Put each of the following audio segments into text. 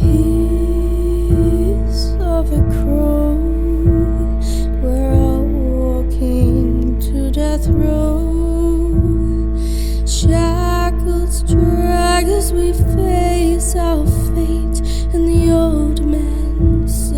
keys of a crow. We're all walking to death row. Shackles drag as we face our fate, and the old man said,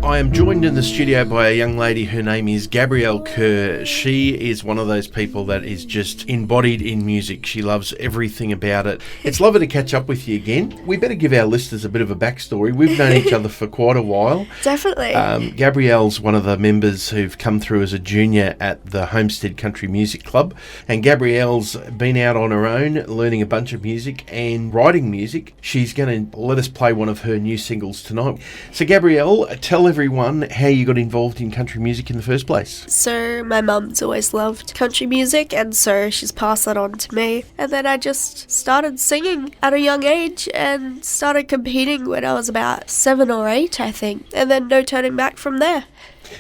I am joined in the studio by a young lady. Her name is Gabrielle Kerr. She is one of those people that is just embodied in music. She loves everything about it. It's lovely to catch up with you again. We better give our listeners a bit of a backstory. We've known each other for quite a while. Definitely. Gabrielle's one of the members who've come through as a junior at the Homestead Country Music Club. And Gabrielle's been out on her own, learning a bunch of music and writing music. She's going to let us play one of her new singles tonight. So Gabrielle, tell everyone how you got involved in country music in the first place. So my mum's always loved country music, and so she's passed that on to me. And then I just started singing at a young age and started competing when I was about 7 or 8, I think. And then no turning back from there.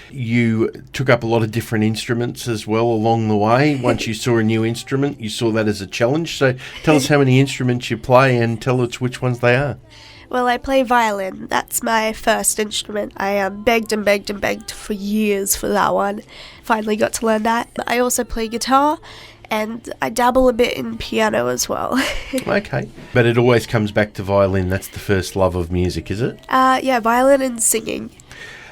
You took up a lot of different instruments as well along the way. Once you saw a new instrument, you saw that as a challenge. So tell us how many instruments you play and tell us which ones they are. Well, I play violin. That's my first instrument. I begged and begged and begged for years for that one. Finally got to learn that. I also play guitar, and I dabble a bit in piano as well. Okay. But it always comes back to violin. That's the first love of music, is it? Yeah, violin and singing.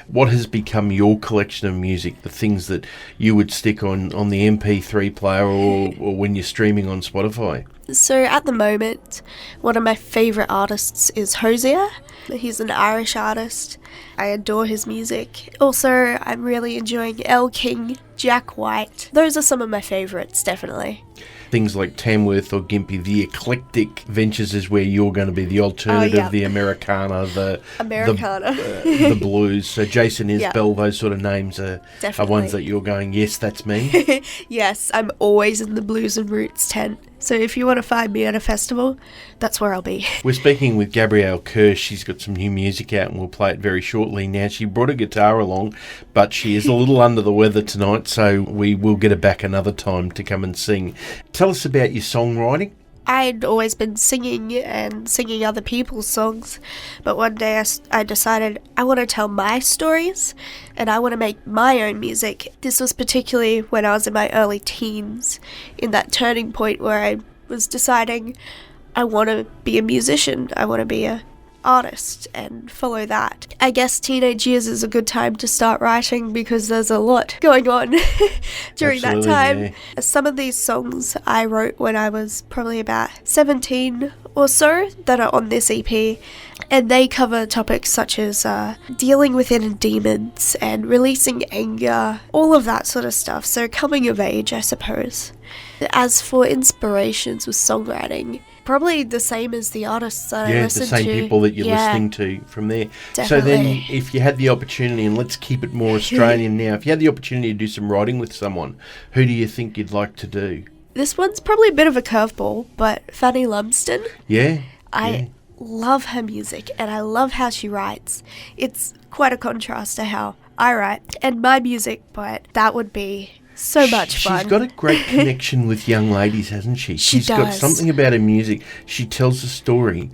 What has become your collection of music, the things that you would stick on the MP3 player or when you're streaming on Spotify? So at the moment, one of my favourite artists is Hosier. He's an Irish artist. I adore his music. Also, I'm really enjoying Elle King, Jack White. Those are some of my favourites, definitely. Things like Tamworth or Gympie, the eclectic ventures is where you're going to be the alternative, the Americana, the blues. So Jason Isbell, those sort of names are ones that you're going, yes, that's me. Yes, I'm always in the blues and roots tent. So if you want to find me at a festival, that's where I'll be. We're speaking with Gabrielle Kerr. She's got some new music out and we'll play it very shortly. Now, she brought a guitar along, but she is a little under the weather tonight, so we will get her back another time to come and sing. Tell us about your songwriting. I'd always been singing and singing other people's songs, but one day I decided I want to tell my stories and I want to make my own music. This was particularly when I was in my early teens, in that turning point where I was deciding I want to be a musician, I want to be a artist and follow that. I guess teenage years is a good time to start writing because there's a lot going on during that time. Yeah. Some of these songs I wrote when I was probably about 17 or so that are on this EP, and they cover topics such as dealing with inner demons and releasing anger, all of that sort of stuff. So coming of age, I suppose. As for inspirations with songwriting, probably the same as the artists that I listen to. Yeah, the same people that you're listening to from there. Definitely. So then if you had the opportunity, and let's keep it more Australian now, if you had the opportunity to do some writing with someone, who do you think you'd like to do? This one's probably a bit of a curveball, but Fanny Lumsden. Yeah. I love her music and I love how she writes. It's quite a contrast to how I write and my music, but that would be so much fun. She's got a great connection with young ladies, hasn't she? She's got something about her music. She tells a story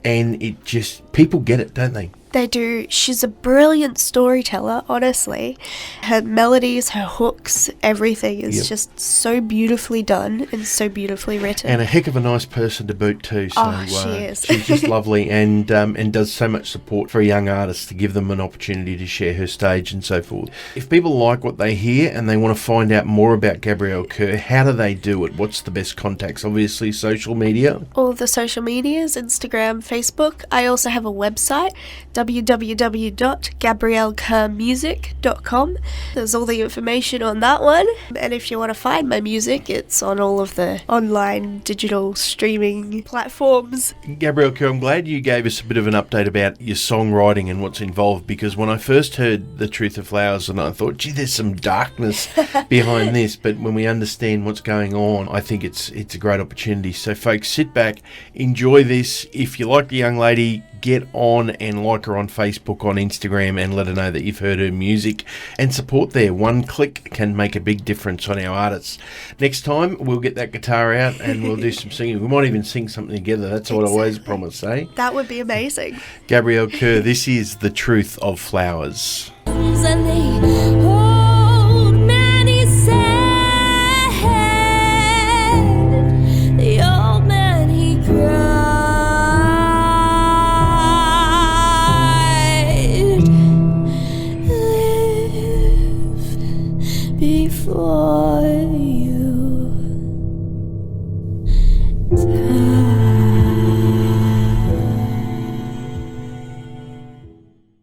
and it just, people get it, don't they? They do. She's a brilliant storyteller, honestly. Her melodies, her hooks, everything is just so beautifully done and so beautifully written. And a heck of a nice person to boot too. So, she is. She's just lovely and does so much support for young artists to give them an opportunity to share her stage and so forth. If people like what they hear and they want to find out more about Gabrielle Kerr, how do they do it? What's the best contacts? Obviously, social media. All of the social medias, Instagram, Facebook. I also have a website, www.gabriellekerrmusic.com. There's all the information on that one. And if you want to find my music, it's on all of the online digital streaming platforms. Gabrielle Kerr, I'm glad you gave us a bit of an update about your songwriting and what's involved, because when I first heard The Truth of Flowers, and I thought, gee, there's some darkness behind this, but when we understand what's going on, I think it's a great opportunity. So folks, sit back, enjoy this. If you like the young lady, get on and like her on Facebook, on Instagram, and let her know that you've heard her music, and support there. One click can make a big difference on our artists. Next time, we'll get that guitar out and we'll do some singing. We might even sing something together. That's what I always promise, eh? That would be amazing. Gabrielle Kerr, this is The Truth of Flowers. And they